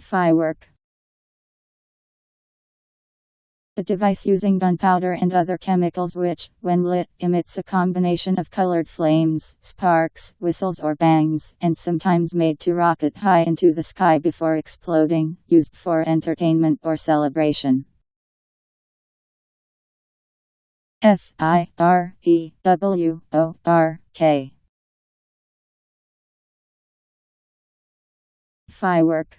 Firework. A device using gunpowder and other chemicals which, when lit, emits a combination of colored flames, sparks, whistles or bangs, and sometimes made to rocket high into the sky before exploding, used for entertainment or celebration. Firework. Firework.